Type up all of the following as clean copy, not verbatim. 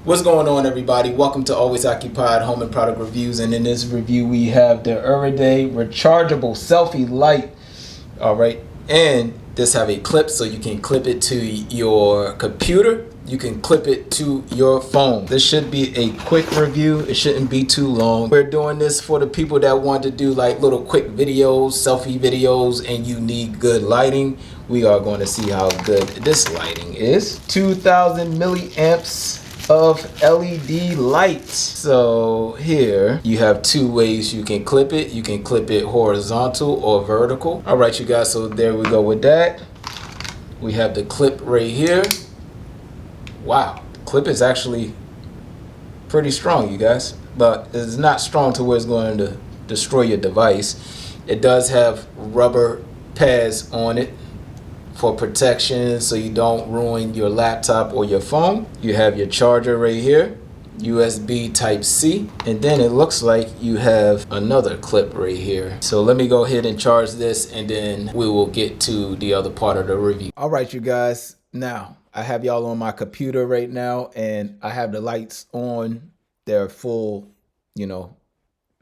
What's going on, everybody? Welcome to Always Occupied Home and Product Reviews. And in this review, we have the Aureday Rechargeable Selfie Light. All right. And this have a clip so you can clip it to your computer. You can clip it to your phone. This should be a quick review. It shouldn't be too long. We're doing this for the people that want to do like little quick videos, selfie videos, and you need good lighting. We are going to see how good this lighting is. 2000 milliamps of LED lights. So here you have two ways you can clip it. You can clip it horizontal or vertical. All right, you guys, so there we go with that. We have the clip right here. Wow, the clip is actually pretty strong, you guys, but it's not strong to where it's going to destroy your device. It does have rubber pads on it for protection so you don't ruin your laptop or your phone. You have your charger right here, USB type C, and then it looks like you have another clip right here. So let me go ahead and charge this and then we will get to the other part of the review. All right, you guys, now I have y'all on my computer right now and I have the lights on. They're full,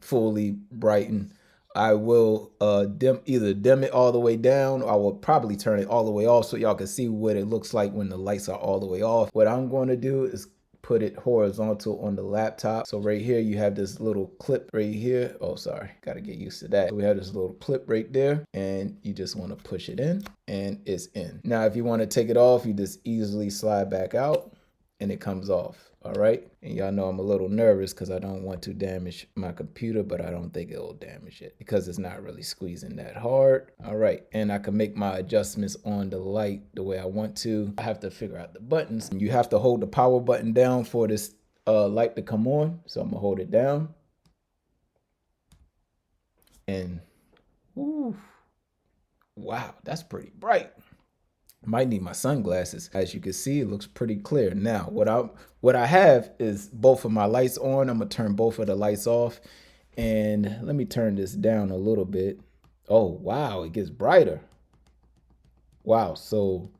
fully brightened. I will either dim it all the way down, or I will probably turn it all the way off so y'all can see what it looks like when the lights are all the way off. What I'm going to do is put it horizontal on the laptop. So right here you have this little clip right here. Oh, sorry, got to get used to that. So we have this little clip right there and you just want to push it in and it's in. Now if you want to take it off, you just easily slide back out and it comes off. All right, and y'all know I'm a little nervous because I don't want to damage my computer, but I don't think it'll damage it because it's not really squeezing that hard. All right, and I can make my adjustments on the light the way I want to. I have to figure out the buttons. You have to hold the power button down for this light to come on. So I'm gonna hold it down. And ooh, wow, that's pretty bright. Might need my sunglasses. As you can see, it looks pretty clear. Now, what I have is both of my lights on. I'm gonna turn both of the lights off. And let me turn this down a little bit. Oh, wow, it gets brighter. Wow, so,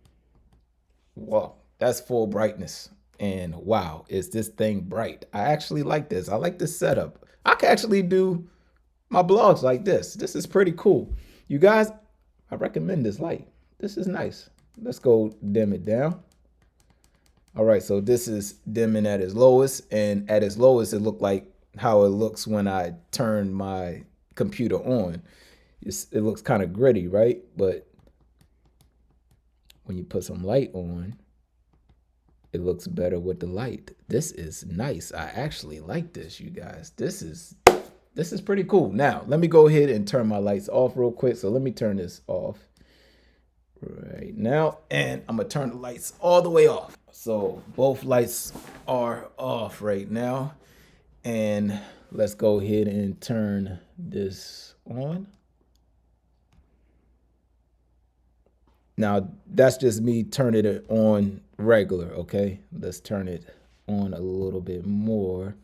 wow, that's full brightness. And wow, is this thing bright. I actually like this. I like this setup. I can actually do my blogs like this. This is pretty cool. You guys, I recommend this light. This is nice. Let's go dim it down. All right, so this is dimming at its lowest, and at its lowest, it looked like how it looks when I turn my computer on. It looks kind of gritty, right? But when you put some light on, it looks better with the light. This is nice. I actually like this, you guys. This is pretty cool. Now, let me go ahead and turn my lights off real quick. So let me turn this off right now, and I'm gonna turn the lights all the way off. So both lights are off right now, and let's go ahead and turn this on. Now that's just me turning it on regular. Okay, let's turn it on a little bit more.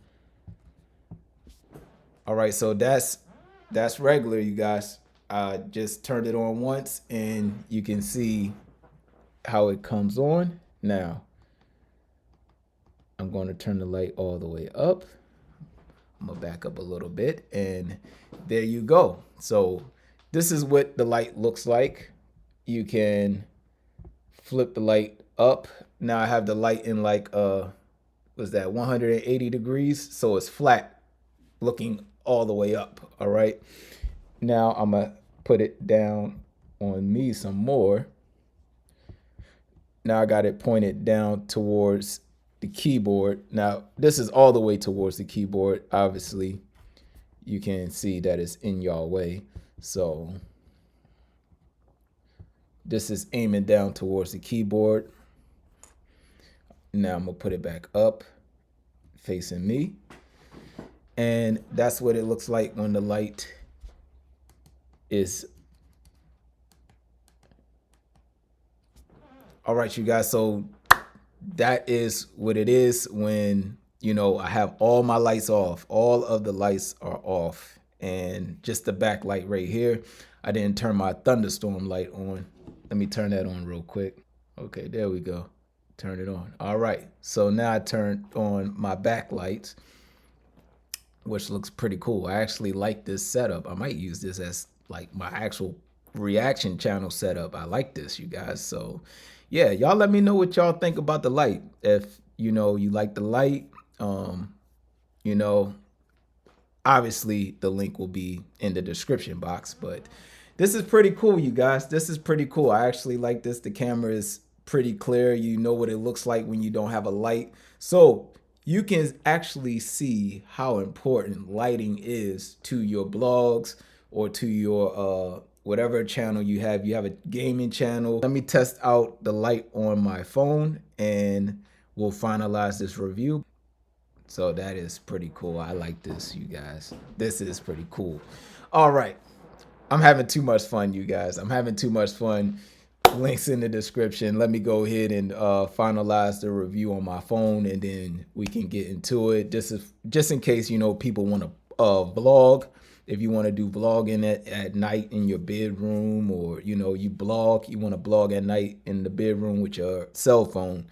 All right, so that's regular, you guys. I just turned it on once and you can see how it comes on. Now, I'm going to turn the light all the way up. I'm gonna back up a little bit and there you go. So this is what the light looks like. You can flip the light up. Now I have the light in like, was that 180 degrees? So it's flat looking all the way up, all right? Now I'm gonna put it down on me some more. Now I got it pointed down towards the keyboard. Now this is all the way towards the keyboard. Obviously, you can see that it's in your way. So this is aiming down towards the keyboard. Now I'm gonna put it back up, facing me. And that's what it looks like when the light is. All right, you guys, so that is what it is when, I have all my lights off. All of the lights are off and just the backlight right here. I didn't turn my thunderstorm light on. Let me turn that on real quick. Okay, there we go. turn it on. All right, so now I turned on my backlights, which looks pretty cool. I actually like this setup. I might use this as like my actual reaction channel setup. I like this, you guys. So yeah, y'all let me know what y'all think about the light. If you like the light, you know, obviously the link will be in the description box, but this is pretty cool, you guys. This is pretty cool. I actually like this. The camera is pretty clear. You know what it looks like when you don't have a light. So you can actually see how important lighting is to your blogs or to your whatever channel you have. You have a gaming channel. Let me test out the light on my phone and we'll finalize this review. So that is pretty cool. I like this, you guys. This is pretty cool. All right. I'm having too much fun, you guys. I'm having too much fun. Links in the description. Let me go ahead and finalize the review on my phone, and then we can get into it. This is just in case people want to vlog. If you want to do vlogging at night in your bedroom, or you want to blog at night in the bedroom with your cell phone,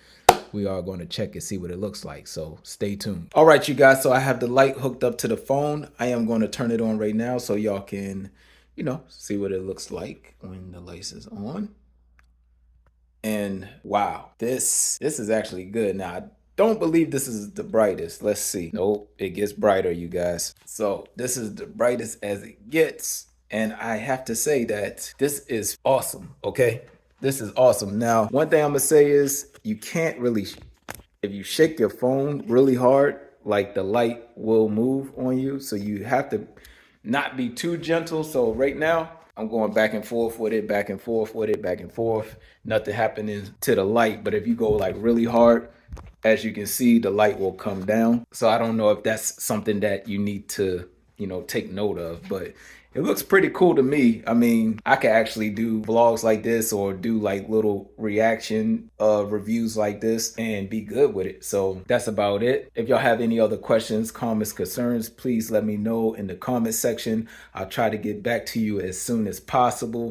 we are going to check and see what it looks like. So stay tuned. All right, you guys. So I have the light hooked up to the phone. I am going to turn it on right now so y'all can see what it looks like when the light is on. And wow, this is actually good. Now, I don't believe this is the brightest. Let's see. Nope, it gets brighter, you guys. So this is the brightest as it gets. And I have to say that this is awesome, okay? This is awesome. Now, one thing I'm gonna say is you can't really, if you shake your phone really hard, like the light will move on you. So you have to not be too gentle. So right now I'm going back and forth with it, back and forth with it, back and forth. Nothing happening to the light. But if you go like really hard, as you can see, the light will come down. So I don't know if that's something that you need to, take note of, but it looks pretty cool to me. I mean, I could actually do vlogs like this or do like little reaction reviews like this and be good with it. So that's about it. If y'all have any other questions, comments, concerns, please let me know in the comment section. I'll try to get back to you as soon as possible.